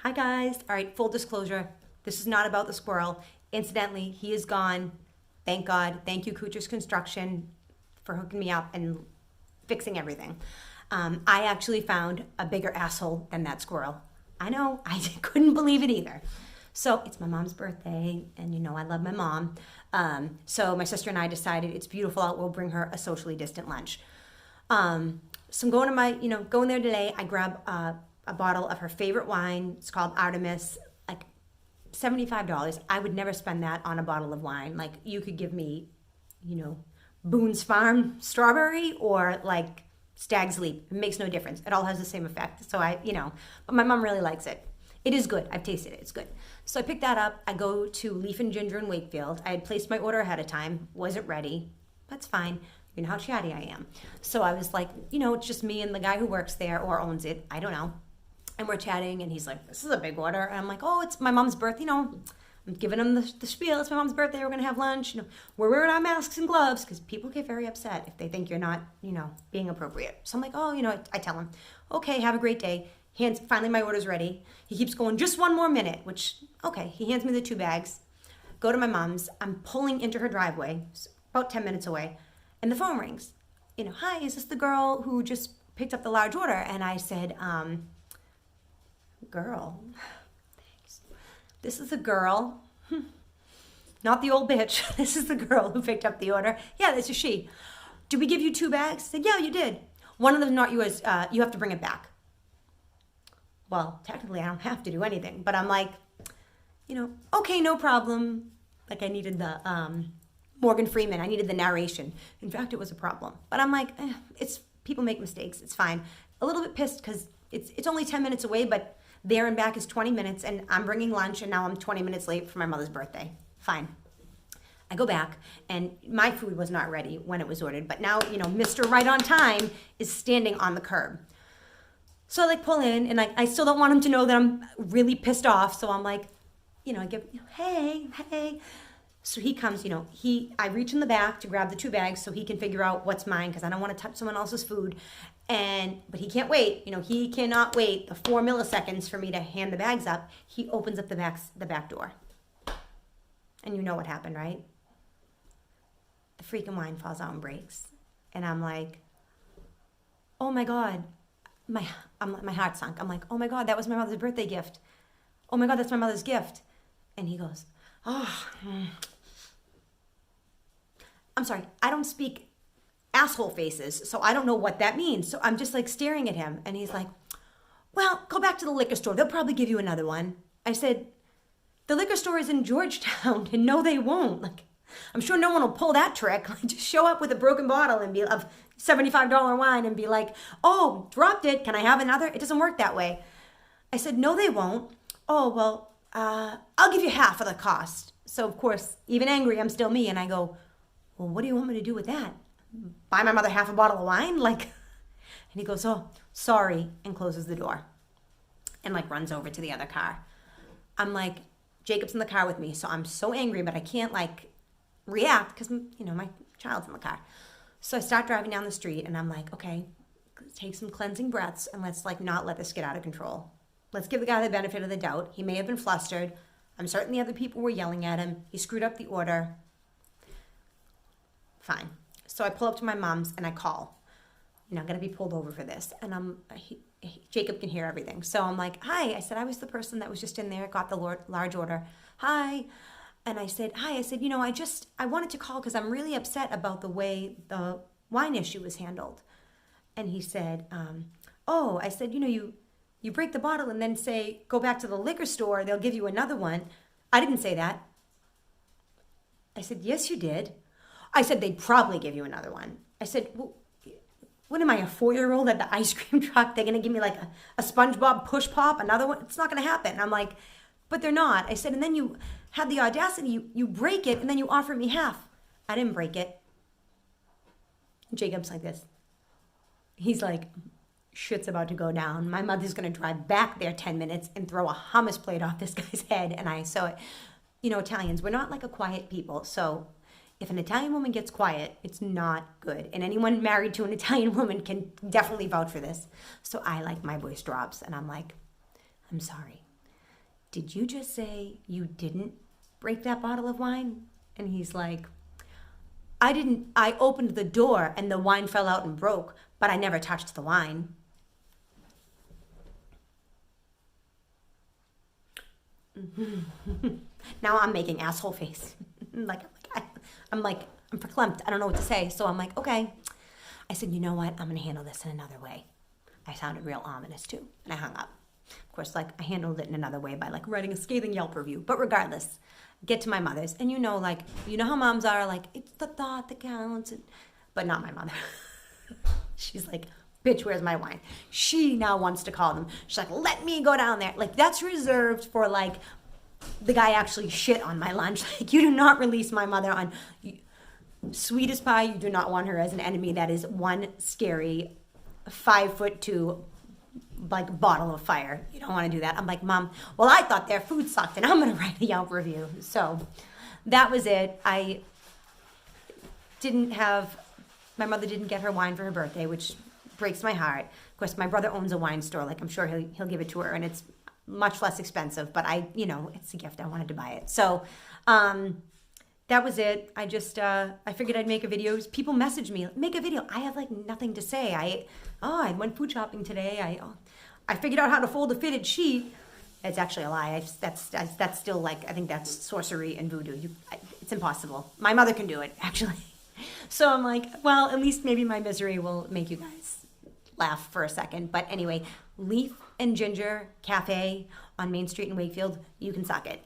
Hi guys. All right, full disclosure. This is not about the squirrel. Incidentally, he is gone. Thank God. Thank you, Kucher's Construction, for hooking me up and fixing everything. I actually found a bigger asshole than that squirrel. I know, I couldn't believe it either. So it's my mom's birthday, and you know I love my mom. So my sister and I decided it's beautiful out. We'll bring her a socially distant lunch. So I'm going to going there today. I grab a bottle of her favorite wine. It's called Artemis, like $75. I would never spend that on a bottle of wine. Like you could give me, Boone's Farm strawberry or like Stag's Leap. It makes no difference. It all has the same effect. So but my mom really likes it. It is good. I've tasted it. It's good. So I pick that up. I go to Leaf and Ginger in Wakefield. I had placed my order ahead of time. Wasn't ready. That's fine. You know how chatty I am. So I was like, it's just me and the guy who works there or owns it. I don't know. And we're chatting, and he's like, this is a big order. And I'm like, oh, it's my mom's birthday. I'm giving him the spiel. It's my mom's birthday. We're going to have lunch. We're wearing our masks and gloves because people get very upset if they think you're not, being appropriate. So I'm like, oh, I tell him, okay, have a great day. Finally, my order's ready. He keeps going, just one more minute, which, okay. He hands me the 2 bags. Go to my mom's. I'm pulling into her driveway, about 10 minutes away, and the phone rings. Hi, is this the girl who just picked up the large order? And I said, girl, thanks. This is the girl, not the old bitch. This is the girl who picked up the order. Yeah, this is she. Did we give you 2 bags? I said, yeah, you did. One of them not yours. You have to bring it back. Well, technically I don't have to do anything, but I'm like, okay, no problem. Like I needed the Morgan Freeman. I needed the narration. In fact, it was a problem. But I'm like, it's people make mistakes. It's fine. A little bit pissed because it's only 10 minutes away, but there and back is 20 minutes, and I'm bringing lunch, and now I'm 20 minutes late for my mother's birthday. Fine. I go back, and my food was not ready when it was ordered, but now, Mr. Right on Time is standing on the curb. So I pull in, and I still don't want him to know that I'm really pissed off, so I'm like, I give, hey. So he comes, I reach in the back to grab the 2 bags so he can figure out what's mine because I don't want to touch someone else's food. But he can't wait. He cannot wait the 4 milliseconds for me to hand the bags up. He opens up the back door. And you know what happened, right? The freaking wine falls out and breaks. And I'm like, oh my God. My heart sunk. I'm like, oh my God, that was my mother's birthday gift. Oh my God, that's my mother's gift. And he goes, oh, I'm sorry, I don't speak asshole faces, so I don't know what that means. So I'm just like staring at him, and he's like, well, go back to the liquor store. They'll probably give you another one. I said, the liquor store is in Georgetown, and no, they won't. Like, I'm sure no one will pull that trick. Like, just show up with a broken bottle and be of $75 wine and be like, oh, dropped it. Can I have another? It doesn't work that way. I said, no, they won't. Oh, well, I'll give you half of the cost. So, of course, even angry, I'm still me. And I go, well, what do you want me to do with that? Buy my mother half a bottle of wine? Like, and he goes, oh, sorry, and closes the door and like runs over to the other car. I'm like, Jacob's in the car with me. So I'm so angry, but I can't like react because, my child's in the car. So I start driving down the street and I'm like, okay, let's take some cleansing breaths and let's like not let this get out of control. Let's give the guy the benefit of the doubt. He may have been flustered. I'm certain the other people were yelling at him. He screwed up the order. Fine. So I pull up to my mom's and I call. I'm going to be pulled over for this. And Jacob can hear everything. So I'm like, hi. I said, I was the person that was just in there, got the large order. Hi. And I said, hi. I said, I wanted to call because I'm really upset about the way the wine issue was handled. And he said, oh, I said, you break the bottle and then say, go back to the liquor store. They'll give you another one. I didn't say that. I said, yes, you did. I said, they'd probably give you another one. I said, well, what am I, a 4-year-old at the ice cream truck? They're going to give me like a SpongeBob push pop, another one? It's not going to happen. And I'm like, but they're not. I said, and then you had the audacity, you break it, and then you offer me half. I didn't break it. Jacob's like this. He's like, shit's about to go down. My mother's going to drive back there 10 minutes and throw a hummus plate off this guy's head. And Italians, we're not like a quiet people. So if an Italian woman gets quiet, it's not good. And anyone married to an Italian woman can definitely vouch for this. So I like my voice drops and I'm like, I'm sorry. did you just say you didn't break that bottle of wine? And he's like, I didn't. I opened the door and the wine fell out and broke, but I never touched the wine. Now I'm making asshole face. I'm verklempt. I don't know what to say. So I'm like, okay. I said, you know what? I'm going to handle this in another way. I sounded real ominous too. And I hung up. Of course, like I handled it in another way by like writing a scathing Yelp review. But regardless, get to my mother's. And you know how moms are, like, it's the thought that counts. But not my mother. She's like, bitch, where's my wine? She now wants to call them. She's like, let me go down there. Like, that's reserved for like the guy actually shit on my lunch. Like, you do not release my mother on sweet as pie. You do not want her as an enemy. That is one scary 5'2" like bottle of fire. You don't want to do that. I'm like, Mom, well, I thought their food sucked and I'm going to write a Yelp review. So that was it. My mother didn't get her wine for her birthday, which breaks my heart. Of course, my brother owns a wine store. Like, I'm sure he'll give it to her, and it's much less expensive, but it's a gift. I wanted to buy it. So, that was it. I figured I'd make a video. People message me, make a video. I have like nothing to say. I went food shopping today. I figured out how to fold a fitted sheet. It's actually a lie. That's still like, I think that's sorcery and voodoo. It's impossible. My mother can do it, actually. So I'm like, well, at least maybe my misery will make you guys laugh for a second. But anyway, Leaf and Ginger Cafe on Main Street in Wakefield, you can suck it.